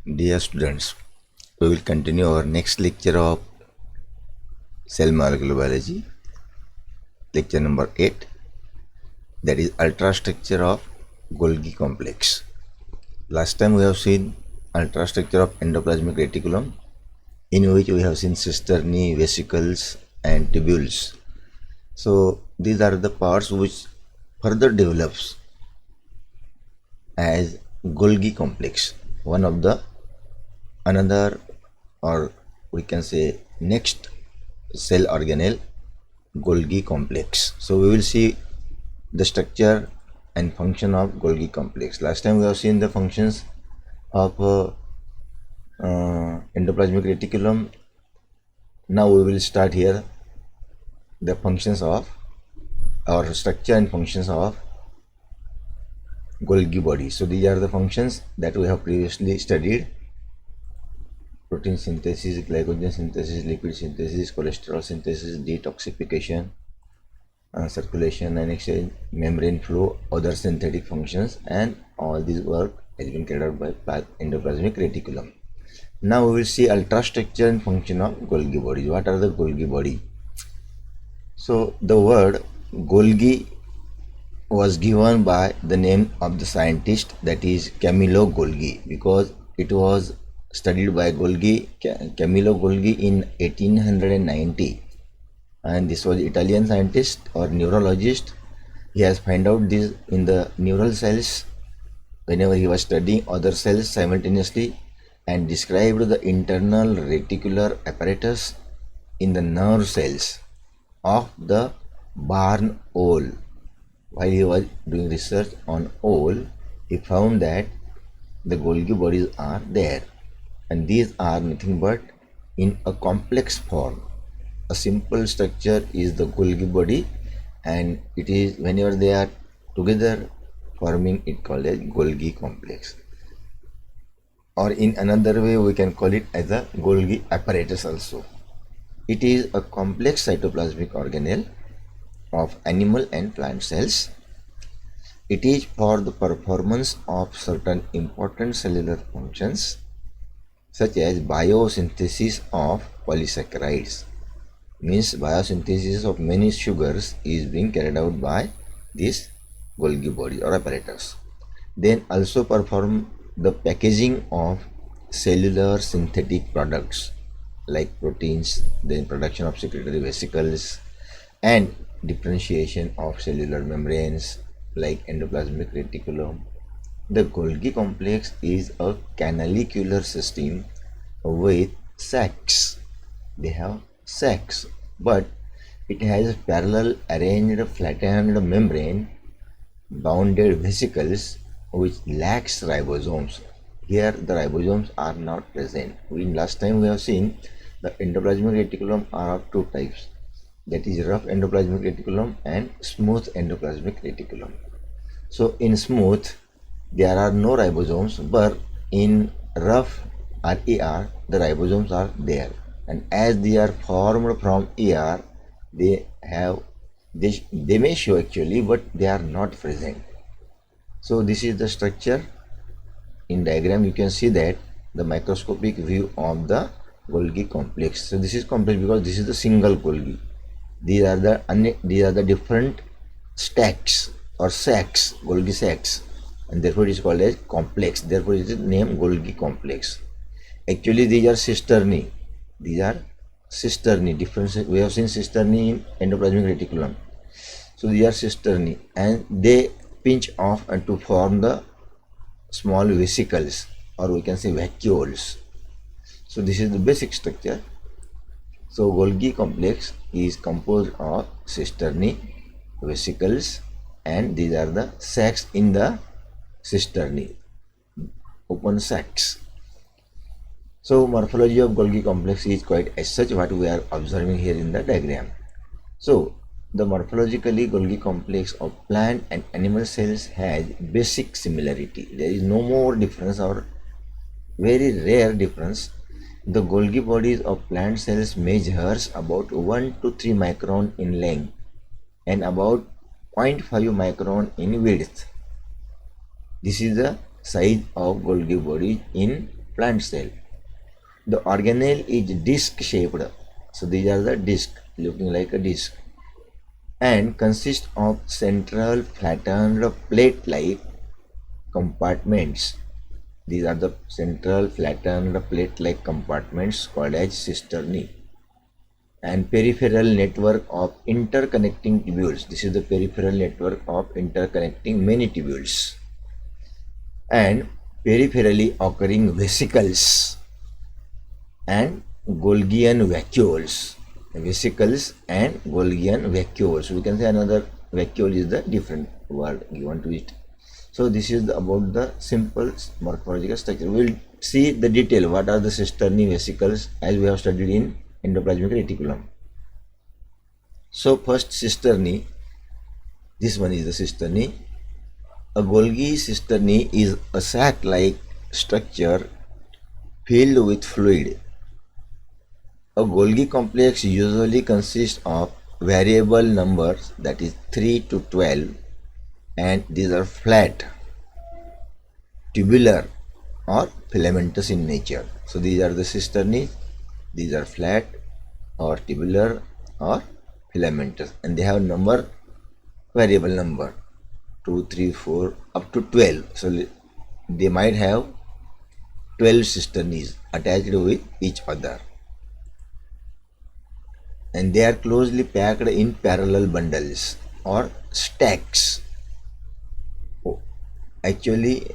Dear students, we will continue our next lecture of cell molecular biology, lecture number 8, that is ultrastructure of Golgi complex. Last time we have seen ultrastructure of endoplasmic reticulum, in which we have seen cisternae, vesicles and tubules. So these are the parts which further develops as Golgi complex, one of the another, or we can say next cell organelle, Golgi complex. So we will see the structure and function of Golgi complex. Last time we have seen the functions of endoplasmic reticulum. Now we will start here the functions of or structure and functions of Golgi body. So these are the functions that we have previously studied: protein synthesis, glycogen synthesis, lipid synthesis, cholesterol synthesis, detoxification, circulation and exchange, membrane flow, other synthetic functions, and all this work has been carried out by endoplasmic reticulum. Now we will see ultrastructure and function of Golgi bodies. What are the Golgi body? So the word Golgi was given by the name of the scientist, that is Camillo Golgi, because it was studied by Camillo Golgi in 1890, and this was Italian scientist or neurologist. He has found out this in the neural cells whenever he was studying other cells simultaneously, and described the internal reticular apparatus in the nerve cells of the barn owl. While he was doing research on owl, he found that the Golgi bodies are there, and these are nothing but in a complex form. A simple structure is the Golgi body, and it is whenever they are together forming it called as Golgi complex, or in another way we can call it as a Golgi apparatus also. It is a complex cytoplasmic organelle of animal and plant cells. It is for the performance of certain important cellular functions such as biosynthesis of polysaccharides. Means biosynthesis of many sugars is being carried out by this Golgi body or apparatus. Then also perform the packaging of cellular synthetic products like proteins, then production of secretory vesicles, and differentiation of cellular membranes like endoplasmic reticulum. The Golgi complex is a canalicular system with sacs. They have sacs, but it has parallel arranged flattened membrane bounded vesicles which lacks ribosomes. Here the ribosomes are not present. Last time we have seen the endoplasmic reticulum are of two types, that is rough endoplasmic reticulum and smooth endoplasmic reticulum. So in smooth there are no ribosomes, but in rough RER the ribosomes are there, and as they are formed from ER, they may show actually, but they are not present. So this is the structure. In diagram you can see that the microscopic view of the Golgi complex. So this is complex because this is the single Golgi. These are the different stacks or sacs, Golgi sacs, and therefore it is called as complex. Therefore it is named Golgi complex. Actually these are cisternae. These are cisternae. Different. We have seen cisternae in endoplasmic reticulum. So these are cisternae, and they pinch off and to form the small vesicles, or we can say vacuoles. So this is the basic structure. So Golgi complex is composed of cisternae, vesicles, and these are the sacs in the cisternae, open sacs. So morphology of Golgi complex is quite as such what we are observing here in the diagram. So the morphologically Golgi complex of plant and animal cells has basic similarity. There is no more difference or very rare difference. The Golgi bodies of plant cells measures about 1 to 3 micron in length and about 0.5 micron in width. This is the size of Golgi body in plant cell. The organelle is disc shaped, so these are the disc, looking like a disc, and consist of central flattened plate-like compartments. These are the central flattened plate-like compartments called as cisternae, and peripheral network of interconnecting tubules. This is the peripheral network of interconnecting many tubules, and peripherally occurring vesicles and Golgian vacuoles. Vesicles and Golgian vacuoles. We can say another vacuole is the different word given to it. So this is about the simple morphological structure. We will see the detail what are the cisternae, vesicles, as we have studied in endoplasmic reticulum. So first cisternae, this one is the cisternae. A Golgi cisternae is a sac-like structure filled with fluid. A Golgi complex usually consists of variable numbers, that is 3 to 12, and these are flat, tubular or filamentous in nature. So these are the cisternae. These are flat or tubular or filamentous, and they have number, variable number 2, 3, 4 up to 12. So they might have 12 cisternaes attached with each other, and they are closely packed in parallel bundles or stacks. Actually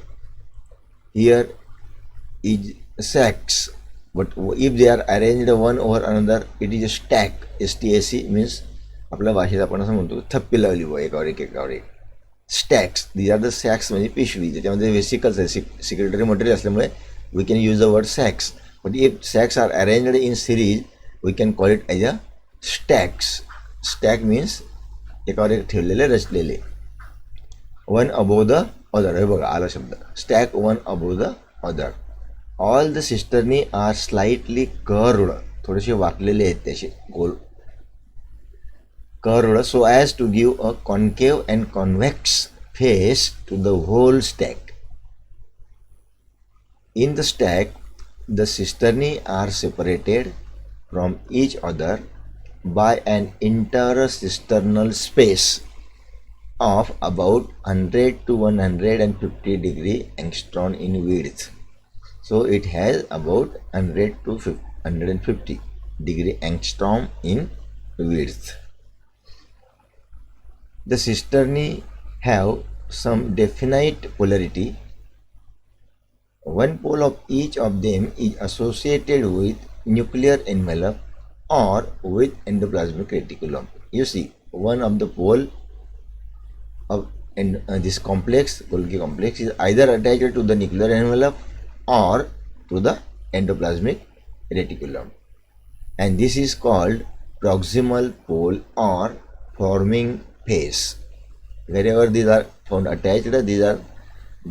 here is sacks, but if they are arranged one over another, it is a stack. STAC means आपल्या भाषेत आपण असं म्हणतो थप्पी लावली बघ एकावर एक एकावर एक. Stacks, these are the sacs, म्हणजे पिशवी ज्याच्यामध्ये वेसिकल्स आहे, सिक्रेटरी मटेरियल असल्यामुळे we can use the word sacs. But if sacs are arranged in series we can call it as a stacks. Stack means एकावर एक ठेवलेले, रचलेले. वन अबोव द अदर, हे बघा आला शब्द, stack one above the other. All the cisternae are slightly curved, थोडेसे वाकलेले आहेत त्याचे, गोल curved so as to give a concave and convex face to the whole stack. In the stack, the cisternae are separated from each other by an intercisternal space of about 100 to 150 degree angstrom in width. So it has about 100 to 150 degree angstrom in width. The cisternae have some definite polarity. One pole of each of them is associated with nuclear envelope or with endoplasmic reticulum. You see, one of the pole of this complex, Golgi complex, is either attached to the nuclear envelope or to the endoplasmic reticulum, and this is called proximal pole or forming face. Wherever these are found attached,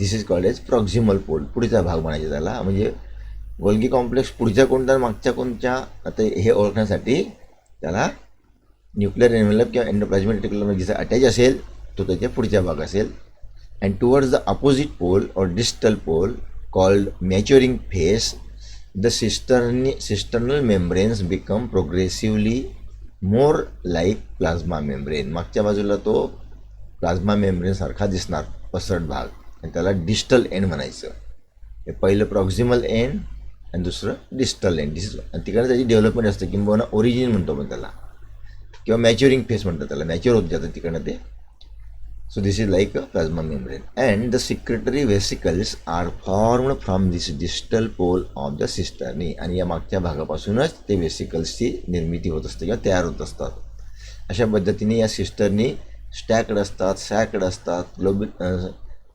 this is called as proximal pole. पुढचा भाग म्हणायचा त्याला, म्हणजे Golgi complex पुढच्या कोणत्या मागच्या कोणत्या, आता हे ओळखण्यासाठी त्याला न्यूक्लियर एन्व्हलप किंवा एंडोप्लाझ्मिक रेटिक्युलम जिथे अटॅच असेल तो त्याच्या पुढच्या भाग असेल. And towards the opposite pole और distal pole called maturing face, the cisternal membranes become progressively more like plasma membrane. मागच्या बाजूला तो प्लाझ्मा मेम्ब्रेन सारखा दिसणार पसरट भाग, आणि त्याला डिस्टल एंड म्हणायचं. हे पहिलं प्रॉक्झिमल एंड आणि दुसरं डिस्टल एंड. आणि तिकडे त्याची डेव्हलपमेंट असते, किंवा ओरिजिन म्हणतो आपण त्याला, किंवा मॅच्युरिंग फेस म्हणतात त्याला, मॅच्युअर होत जातं तिकडनं ते. So this is like a plasma membrane. And the secretory vesicles are formed from this distal pole of the cisternae. आणि या मागच्या भागापासूनच ते वेसिकल्सची निर्मिती होत असते किंवा तयार होत असतात. अशा पद्धतीने या सिस्टर्नी स्टॅक्ड असतात, सॅक्ड असतात,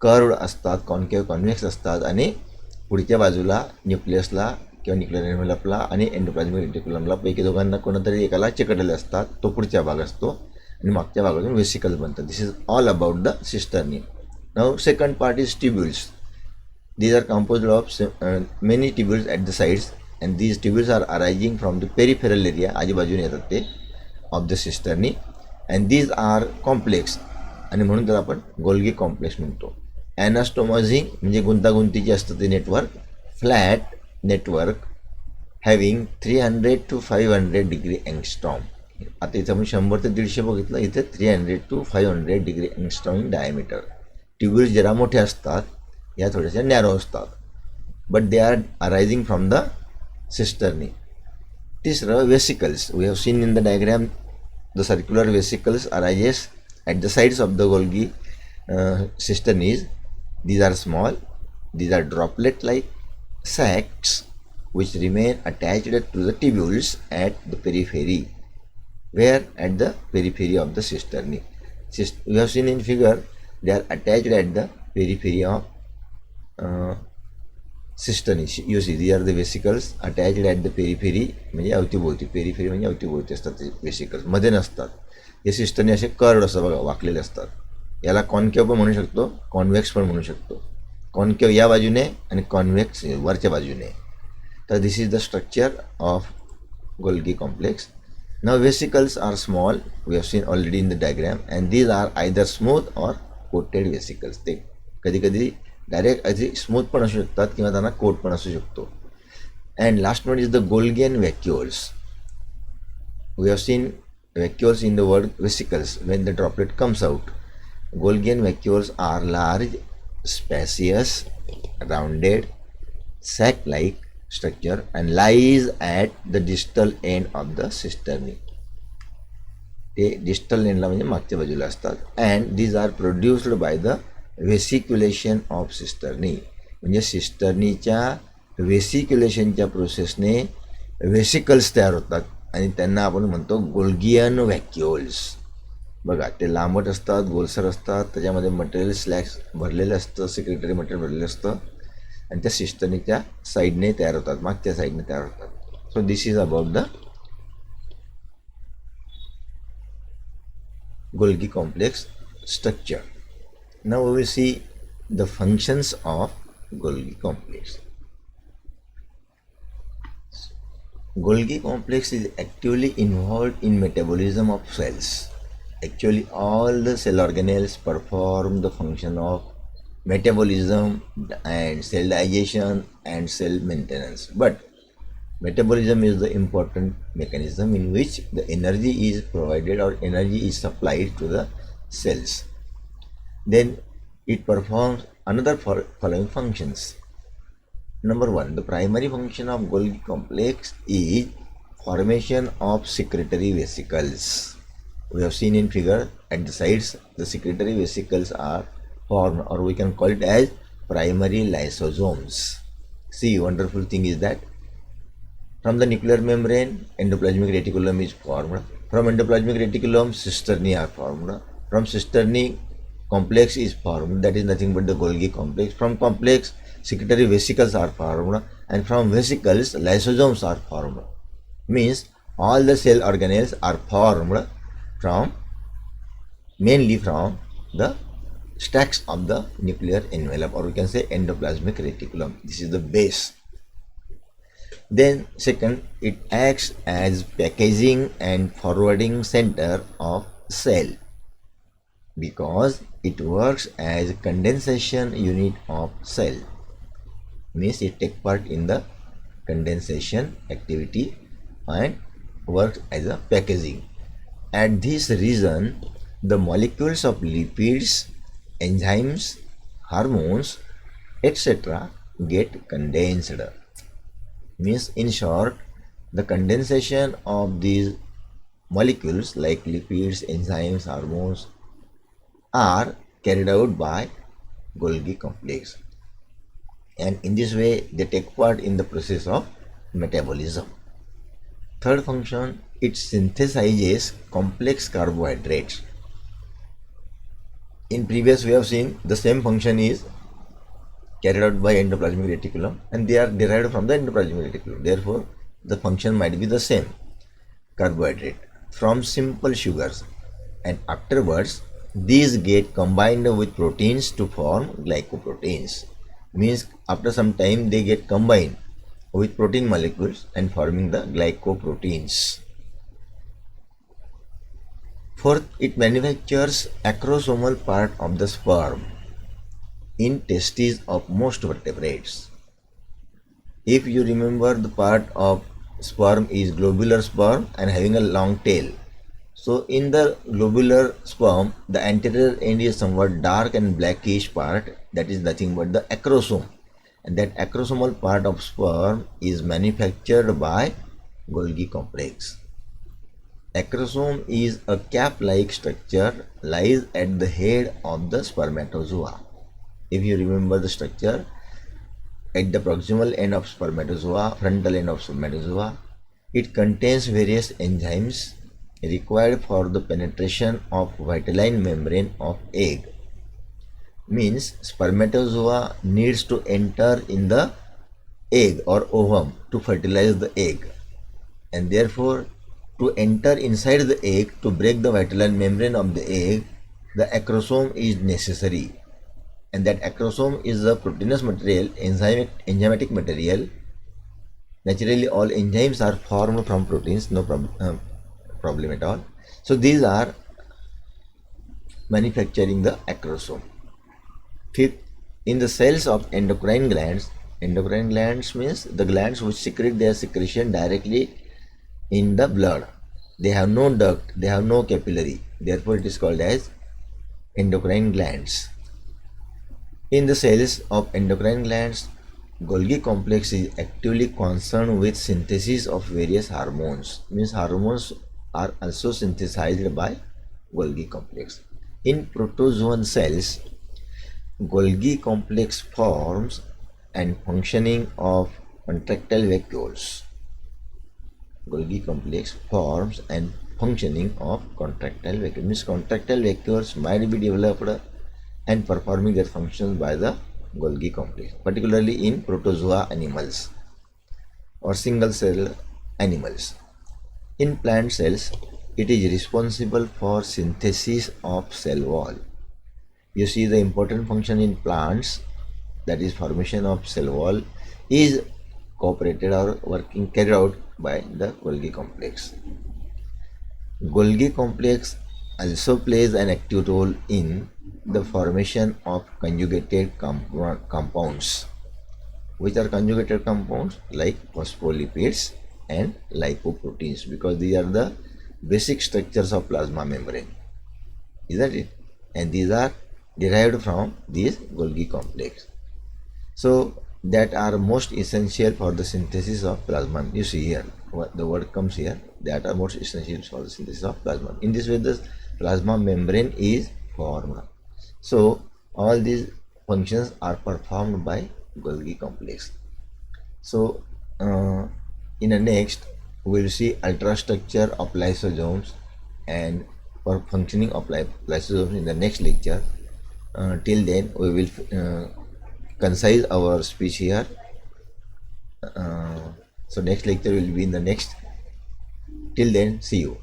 कर्व्ड असतात, कॉन्केव्ह कॉन्व्हेक्स असतात, आणि पुढच्या बाजूला न्यूक्लियसला किंवा न्यूक्लियर एन्व्हलपला आणि एंडोप्लाझ्मिक रेटिक्युलमला पैकी दोघांना कोणतरी एकाला चिकटलेले असतात, तो पुढचा भाग असतो, आणि मागच्या भागातून वेसिकल्स बनतात. This is all about the cisternae. Now second part is tubules. These are composed of many tubules at the sides, and these tubules are arising from the peripheral area, आजूबाजूने येतात ते, of the cisternae, and these are complex, आणि म्हणून त्याला आपण Golgi complex म्हणतो. ॲनास्टोमोझिंग म्हणजे गुंतागुंतीचे असतं ते network, flat network having 300 to 500 degree angstrom. आता इथं आपण 100 ते 150 बघितलं, इथे 300 to 500 degree angstrom in diameter. Tubules जरा मोठे असतात, या थोड्याशा नॅरो असतात, but they are arising from the cisternae. तिसरं vesicles. We have seen in the diagram the circular vesicles arises at the sides of the Golgi cisterns. These are small, these are droplet like sacs which remain attached to the tubules at the periphery. Where? At the periphery of the cistern. We have seen in figure, they are attached at the periphery of cistern. You see, these are the vesicles attached at the periphery. म्हणजे अवतीभोवती, periphery म्हणजे अवतीभोवती असतात ते vesicles, मध्ये नसतात. हे सिस्टरने असे curd असं बघा वाकलेले असतात. याला कॉन्केव पण म्हणू शकतो, कॉन्व्हेक्स पण म्हणू शकतो. कॉन्केव या बाजूने आणि कॉन्व्हेक्स वरच्या बाजूने. तर this is the structure of Golgi complex. Now vesicles are small, we have seen already in the diagram, and these are either smooth or coated vesicles. ते कधी कधी डायरेक्ट असे स्मूथ पण असू शकतात किंवा त्यांना कोट पण असू शकतो. And last one is the Golgian vacuoles. We have seen vacuoles in the word vesicles when the droplet comes out. Golgian vacuoles are large, spacious, rounded, sac-like structure and lies at the distal end of the cistern. ते distal end ला म्हणजे मागच्या बाजूला असतात. And these are produced by the vesiculation of cistern. म्हणजे सिस्टर्नीच्या वेसिक्युलेशनच्या प्रोसेसने vesicles तयार होतात आणि त्यांना आपण म्हणतो गोल्गियन व्हॅक्युअल्स. बघा, ते लांबट असतात, गोलसर असतात, त्याच्यामध्ये मटेरियल स्लॅक्स भरलेलं असतं, सिक्रेटरी मटेरियल भरलेलं असतं आणि त्या सिस्टर्नीच्या साईडने तयार होतात, मागच्या साईडने तयार होतात. So this is about the Golgi complex structure. Now we will see the functions of Golgi complex. Golgi complex is actively involved in metabolism of cells. Actually, all the cell organelles perform the function of metabolism and cell digestion and cell maintenance. But metabolism is the important mechanism in which the energy is provided or energy is supplied to the cells. Then it performs another following functions. Number one, the primary function of Golgi complex is formation of secretory vesicles. We have seen in figure at the sides, the secretory vesicles are formed, or we can call it as primary lysosomes. See, wonderful thing is that from the nuclear membrane, endoplasmic reticulum is formed. From endoplasmic reticulum, cisternae are formed. From cisternae, complex is formed. That is nothing but the Golgi complex. From complex, secretory vesicles are formed, and from vesicles lysosomes are formed. Means all the cell organelles are formed from mainly from the stacks of the nuclear envelope, or we can say endoplasmic reticulum. This is the base. Then second, it acts as packaging and forwarding center of cell because it works as condensation unit of cell. Means it take part in the condensation activity and works as a packaging. At this reason, the molecules of lipids, enzymes, hormones, etc. get condensed. Means in short, the condensation of these molecules like lipids, enzymes, hormones are carried out by Golgi complex. And in this way they take part in the process of metabolism. Third function, it synthesizes complex carbohydrates. In previous we have seen the same function is carried out by endoplasmic reticulum and they are derived from the endoplasmic reticulum. Therefore, the function might be the same. Carbohydrate from simple sugars, and afterwards these get combined with proteins to form glycoproteins. Means after some time they get combined with protein molecules and forming the glycoproteins. Fourth, it manufactures acrosomal part of the sperm in testes of most vertebrates. If you remember, the part of sperm is globular sperm and having a long tail. So in the globular sperm, the anterior end is somewhat dark and blackish part, that is nothing but the acrosome. And that acrosomal part of sperm is manufactured by Golgi complex. Acrosome is a cap-like structure, lies at the head of the spermatozoa. If you remember the structure, at the proximal end of spermatozoa, frontal end of spermatozoa, it contains various enzymes required for the penetration of vitelline membrane of egg. Means spermatozoa needs to enter in the egg or ovum to fertilize the egg, and therefore to enter inside the egg to break the vitelline membrane of the egg, the acrosome is necessary. And that acrosome is a proteinous material, enzymatic material. Naturally, all enzymes are formed from proteins, no problem at all. So these are manufacturing the acrosome. Fifth, in the cells of endocrine glands means the glands which secrete their secretion directly in the blood. They have no duct, they have no capillary, therefore it is called as endocrine glands. In the cells of endocrine glands, Golgi complex is actively concerned with synthesis of various hormones. Means hormones are also synthesized by Golgi complex. In protozoan cells, Golgi complex forms and functioning of contractile vacuoles. Golgi complex forms and functioning of contractile vacuoles. Means contractile vacuoles might be developed and performing their functions by the Golgi complex, particularly in protozoa animals or single cell animals. In plant cells, it is responsible for synthesis of cell wall. You see, the important function in plants, that is formation of cell wall, is cooperated or carried out by the Golgi complex. Golgi complex also plays an active role in the formation of conjugated compounds. Which are conjugated compounds? Like phospholipids and lipoproteins, because these are the basic structures of plasma membrane, isn't it? And these are derived from this Golgi complex. So that are most essential for the synthesis of plasma. You see here, the word comes here, that are most essential for the synthesis of plasma. In this way, the plasma membrane is formed. So all these functions are performed by Golgi complex. So in the next, we will see ultrastructure of lysosomes and for functioning of lysosomes in the next lecture. Till then, we will concise our speech here. So next lecture will be in the next. Till then, see you.